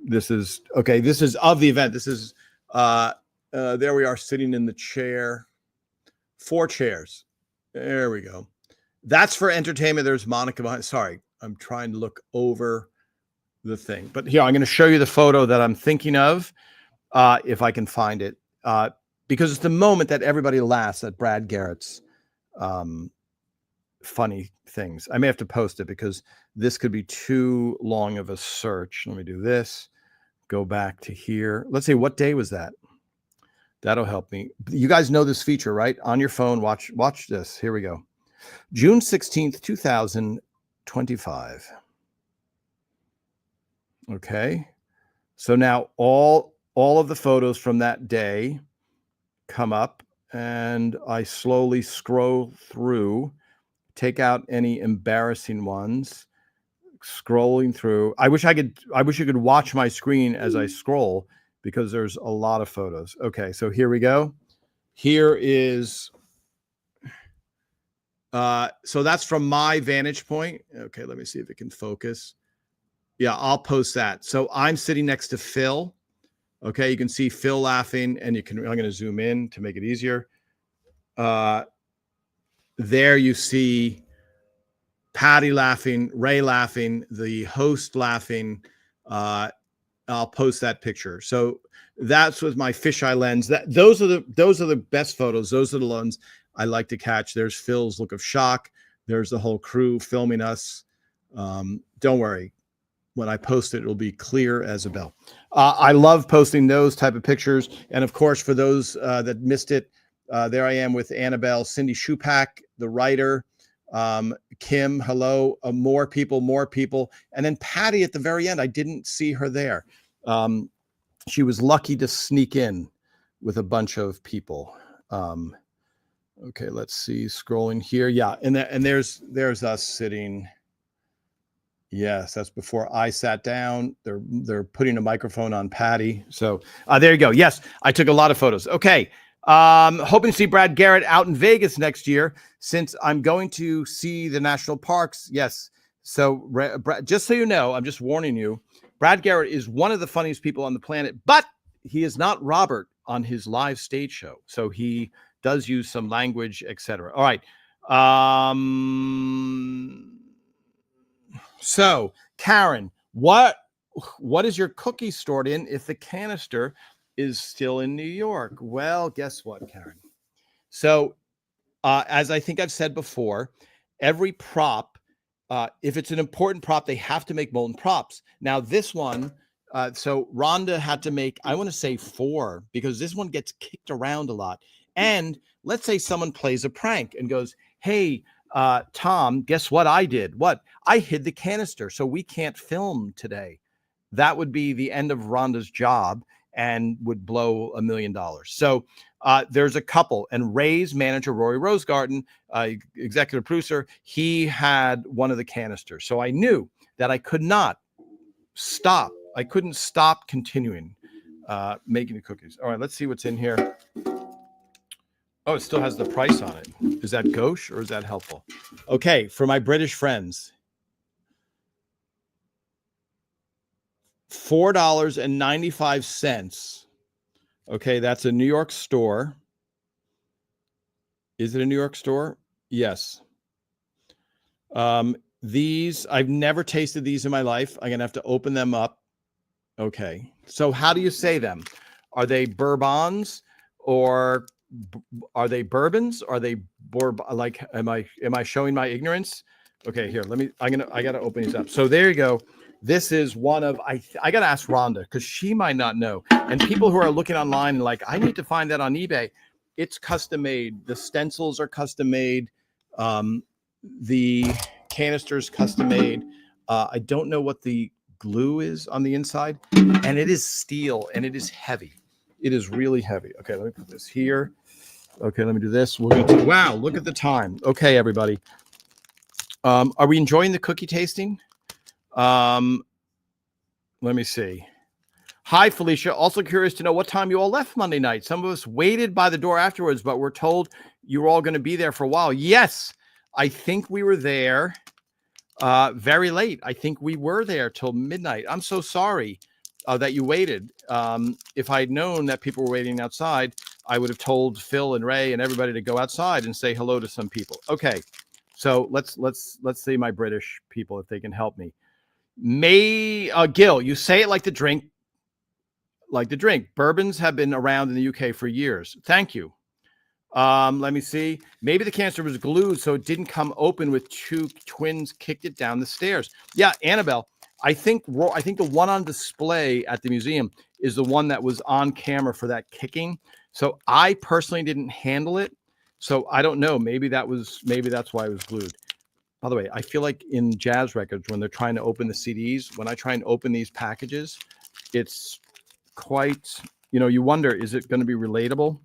This is of the event. This is, there we are sitting in the chair. 4 chairs. There we go. That's for entertainment. There's Monica behind. Sorry. I'm trying to look over the thing, but here, I'm going to show you the photo that I'm thinking of, if I can find it, because it's the moment that everybody laughs at Brad Garrett's funny things. I may have to post it because this could be too long of a search. Let me do this. Go back to here. Let's see, what day was that? That'll help me. You guys know this feature, right? On your phone, watch this. Here we go. June 16th, 2025. Okay. So now all of the photos from that day come up, and I slowly scroll through, take out any embarrassing ones, scrolling through. I wish you could watch my screen as I scroll, because there's a lot of photos. Okay. So here we go. Here is, so that's from my vantage point. Okay. Let me see if it can focus. Yeah, I'll post that. So I'm sitting next to Phil. Okay, you can see Phil laughing, and I'm going to zoom in to make it easier. There you see Patty laughing, Ray laughing, the host laughing. I'll post that picture. So that's with my fisheye lens. Those are the best photos. Those are the ones I like to catch. There's Phil's look of shock. There's the whole crew filming us. Don't worry. When I post it, it'll be clear as a bell. I love posting those type of pictures. And of course, for those that missed it, There I am with Annabelle, Cindy Shupak, the writer, Kim, hello, more people. And then Patty at the very end, I didn't see her there. She was lucky to sneak in with a bunch of people. Okay, let's see, scrolling here. Yeah, and there's us sitting. Yes, that's before I sat down. They're putting a microphone on Patty. So there you go. Yes, I took a lot of photos. Okay. Hoping to see Brad Garrett out in Vegas next year since I'm going to see the national parks. Yes. So just so you know, I'm just warning you, Brad Garrett is one of the funniest people on the planet, but he is not Robert on his live stage show. So he does use some language, etc. All right. So Karen, what is your cookie stored in if the canister is still in New York? Well, guess what, Karen? So, as I think I've said before, every prop, if it's an important prop, they have to make molten props. Now, this one, so Rhonda had to make, I want to say 4, because this one gets kicked around a lot. And let's say someone plays a prank and goes, hey, Tom, guess what I did? What? I hid the canister, so we can't film today. That would be the end of Rhonda's job and would blow $1 million. So there's a couple, and Ray's manager, Rory Rosegarten, executive producer, he had one of the canisters. So I knew that I could not stop. I couldn't stop continuing making the cookies. All right, let's see what's in here. Oh, it still has the price on it. Is that gauche or is that helpful? Okay, for my British friends, $4.95. Okay, that's a New York store. Is it a New York store? Yes. These, I've never tasted these in my life. I'm going to have to open them up. Okay. So how do you say them? Are they bourbons or are they bourbons? Are they like, am I showing my ignorance? Okay, here, I got to open these up. So there you go. This is one of, I got to ask Rhonda because she might not know. And people who are looking online and like, I need to find that on eBay. It's custom made. The stencils are custom made. The canisters custom made. I don't know what the glue is on the inside, and it is steel and it is heavy. It is really heavy. Okay, let me put this here. Okay, let me do this. We're gonna wow, look at the time. Okay, everybody. Are we enjoying the cookie tasting? Let me see. Hi, Felicia. Also curious to know what time you all left Monday night. Some of us waited by the door afterwards, but we're told you were all going to be there for a while. Yes, I think we were there very late. I think we were there till midnight. I'm so sorry that you waited. If I'd known that people were waiting outside, I would have told Phil and Ray and everybody to go outside and say hello to some people. Okay, so let's see my British people if they can help me. Gil, you say it like the drink. Like the drink. Bourbons have been around in the UK for years. Thank you. Let me see. Maybe the canister was glued so it didn't come open with two twins kicked it down the stairs. Yeah, Annabelle, I think the one on display at the museum is the one that was on camera for that kicking. So I personally didn't handle it. So I don't know. Maybe that's why it was glued. By the way, I feel like in jazz records, when they're trying to open the CDs, when I try and open these packages, it's quite, you wonder, is it going to be relatable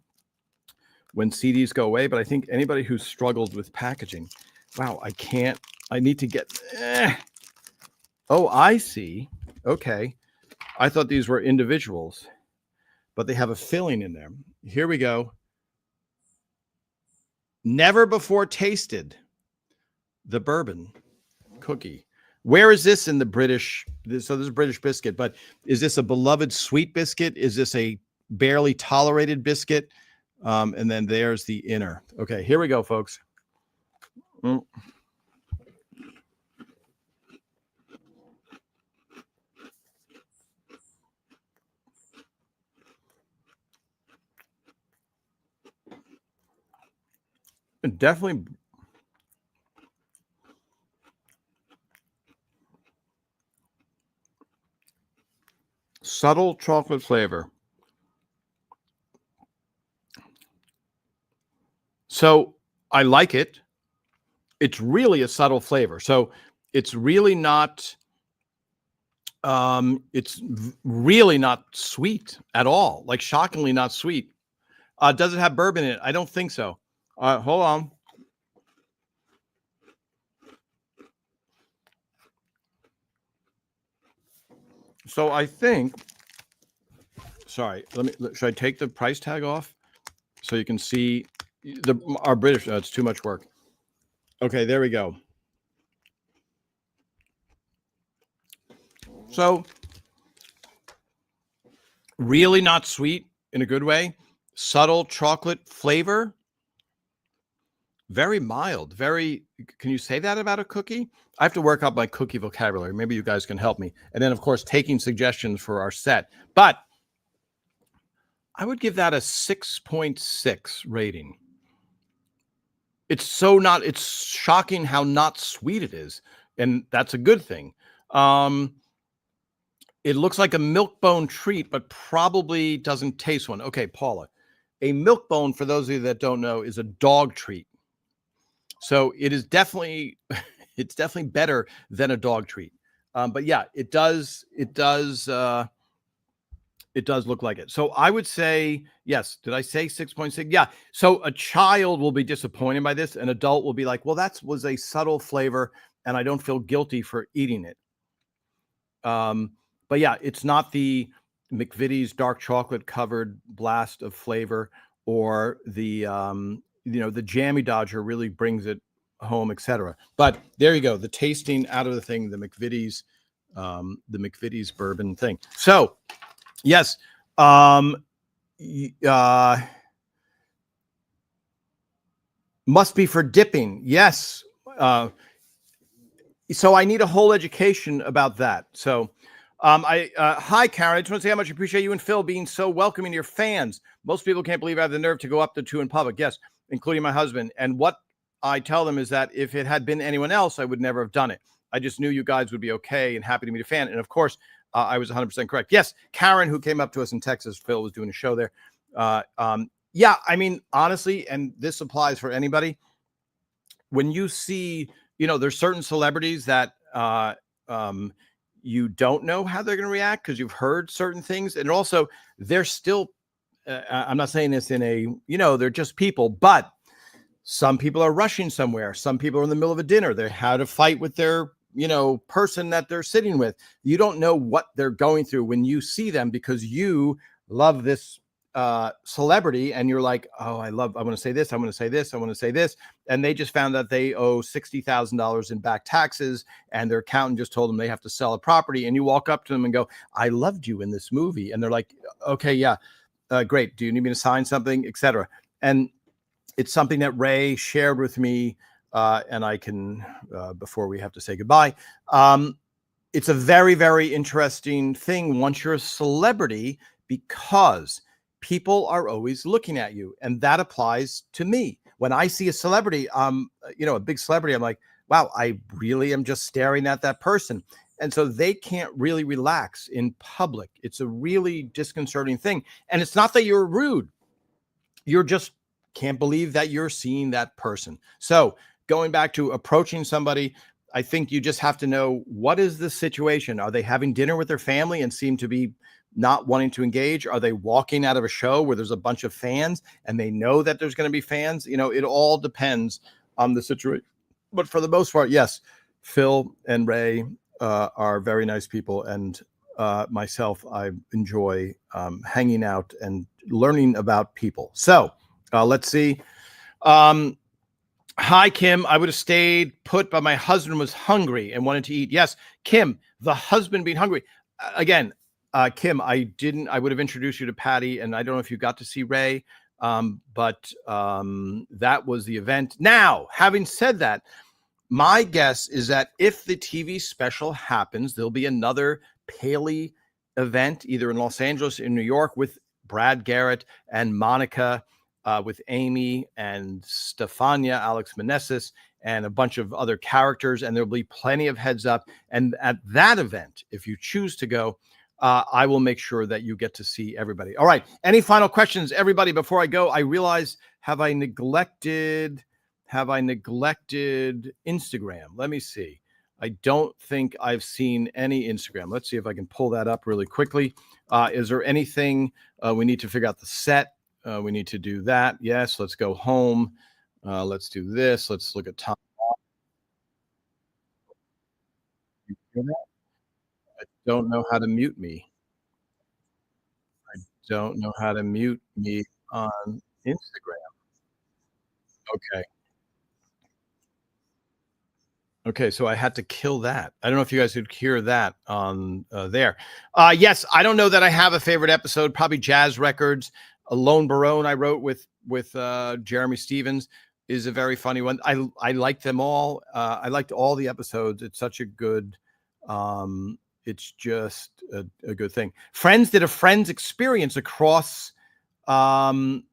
when CDs go away? But I think anybody who's struggled with packaging, wow, I need to get, oh, I see. Okay. I thought these were individuals, but they have a filling in there. Here we go. Never before tasted the bourbon cookie. Where is this in the British? So this is British biscuit, but is this a beloved sweet biscuit? Is this a barely tolerated biscuit? And then there's the inner. Okay, here we go, folks. Definitely subtle chocolate flavor. So I like it. It's really a subtle flavor. So it's really not really not sweet at all. Like shockingly not sweet. Does it have bourbon in it? I don't think so. Hold on. So I think, sorry, should I take the price tag off so you can see our British? It's too much work. Okay, there we go. So really not sweet in a good way, subtle chocolate flavor, very mild, very, can you say that about a cookie? I have to work up my cookie vocabulary. Maybe you guys can help me. And then, of course, taking suggestions for our set. But I would give that a 6.6 rating. It's shocking how not sweet it is. And that's a good thing. It looks like a milk bone treat, but probably doesn't taste one. Okay, Paula, a milk bone, for those of you that don't know, is a dog treat. So it is definitely, it's definitely better than a dog treat. But yeah, it does look like it. So I would say, yes. Did I say 6.6? Yeah. So a child will be disappointed by this. An adult will be like, well, that was a subtle flavor and I don't feel guilty for eating it. But yeah, it's not the McVitie's dark chocolate covered blast of flavor, or the the Jammy Dodger really brings it home, etc. But there you go, the tasting out of the thing, the McVitie's bourbon thing. So yes, must be for dipping. Yes. So I need a whole education about that. So hi, Karen. I just want to say how much I appreciate you and Phil being so welcoming to your fans. Most people can't believe I have the nerve to go up to two in public. Yes, including my husband. And what I tell them is that if it had been anyone else, I would never have done it. I just knew you guys would be okay and happy to meet a fan. And of course, I was 100% correct. Yes, Karen, who came up to us in Texas, Phil was doing a show there. Yeah, I mean, honestly, and this applies for anybody. When you see, there's certain celebrities that you don't know how they're going to react because you've heard certain things. And also, they're still, I'm not saying this in a, they're just people, but some people are rushing somewhere. Some people are in the middle of a dinner. They had a fight with their, person that they're sitting with. You don't know what they're going through when you see them because you love this celebrity and you're like, oh, I want to say this. I want to say this. I want to say this. And they just found that they owe $60,000 in back taxes and their accountant just told them they have to sell a property. And you walk up to them and go, I loved you in this movie. And they're like, okay, yeah, great. Do you need me to sign something, etc. And it's something that Ray shared with me, and I can, before we have to say goodbye, it's a very, very interesting thing once you're a celebrity because people are always looking at you. And that applies to me. When I see a celebrity, a big celebrity, I'm like, wow, I really am just staring at that person. And so they can't really relax in public. It's a really disconcerting thing. And it's not that you're rude. You're just can't believe that you're seeing that person. So going back to approaching somebody, I think you just have to know, what is the situation? Are they having dinner with their family and seem to be not wanting to engage? Are they walking out of a show where there's a bunch of fans and they know that there's going to be fans? It all depends on the situation. But for the most part, yes, Phil and Ray are very nice people. And myself, I enjoy hanging out and learning about people. So let's see. Hi, Kim. I would have stayed put, but my husband was hungry and wanted to eat. Yes, Kim, the husband being hungry. Again, Kim, I would have introduced you to Patty, and I don't know if you got to see Ray, but that was the event. Now, having said that, my guess is that if the TV special happens, there'll be another Paley event, either in Los Angeles, in New York, with Brad Garrett and Monica, with Amy and Stefania, Alex Meneses, and a bunch of other characters. And there'll be plenty of heads up. And at that event, if you choose to go, I will make sure that you get to see everybody. All right. Any final questions, everybody, before I go? I realize have I neglected Instagram? Let me see. I don't think I've seen any Instagram. Let's see if I can pull that up really quickly. Is there anything we need to figure out the set? We need to do that. Yes, let's go home. Let's do this. Let's look at Tom. I don't know how to mute me. Don't know how to mute me on Instagram. Okay. Okay, so I had to kill that. I don't know if you guys could hear that on there. Yes, I don't know that I have a favorite episode. Probably Jazz Records. Lone Barone I wrote with Jeremy Stevens is a very funny one. I like them all. I liked all the episodes. It's such a good. It's just a good thing. Friends did a Friends experience across um,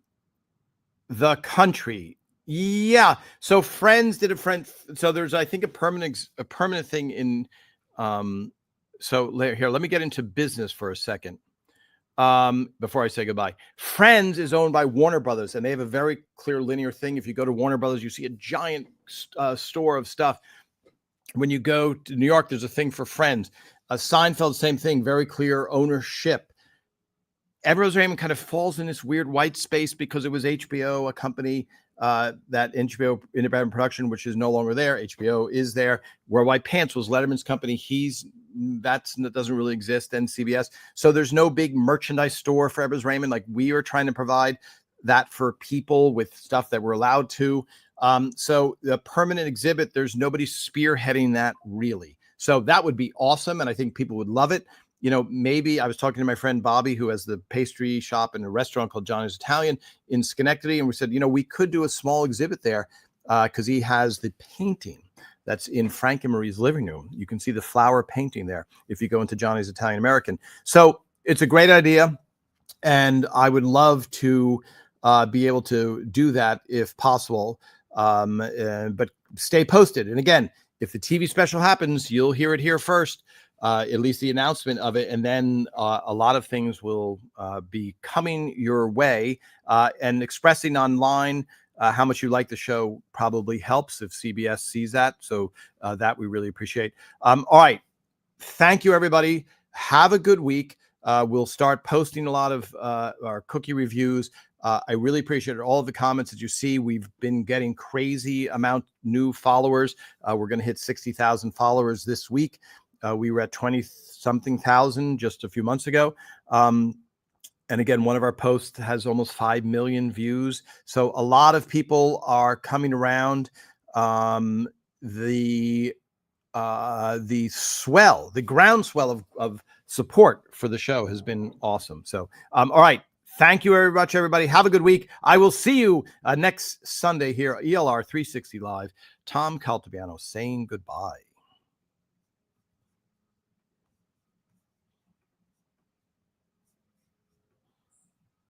the country. Yeah. So Friends did a friend. So there's, I think, a permanent thing in. So here, let me get into business for a second. Before I say goodbye, Friends is owned by Warner Brothers, and they have a very clear linear thing. If you go to Warner Brothers, you see a giant store of stuff. When you go to New York, there's a thing for Friends. Seinfeld, same thing, very clear ownership. Everett Raymond kind of falls in this weird white space because it was HBO, a company that HBO Independent Production, which is no longer there. HBO is there. Where White Pants was Letterman's company. That doesn't really exist. And CBS. So there's no big merchandise store for Everett Raymond. Like we are trying to provide that for people with stuff that we're allowed to. So the permanent exhibit, there's nobody spearheading that really. So that would be awesome. And I think people would love it. Maybe I was talking to my friend Bobby, who has the pastry shop and a restaurant called Johnny's Italian in Schenectady. And we said, we could do a small exhibit there because he has the painting that's in Frank and Marie's living room. You can see the flower painting there if you go into Johnny's Italian American. So it's a great idea. And I would love to be able to do that if possible. But stay posted. And again, if the TV special happens, you'll hear it here first. At least the announcement of it, and then a lot of things will be coming your way. And expressing online how much you like the show probably helps if CBS sees that. So that we really appreciate. All right. Thank you, everybody. Have a good week. We'll start posting a lot of our cookie reviews. I really appreciate all of the comments that you see. We've been getting crazy amount new followers. We're going to hit 60,000 followers this week. We were at 20-something thousand just a few months ago. And again, one of our posts has almost 5 million views. So a lot of people are coming around. The groundswell of support for the show has been awesome. So, all right. Thank you very much, everybody. Have a good week. I will see you next Sunday here, ELR 360 Live. Tom Caltabiano saying goodbye.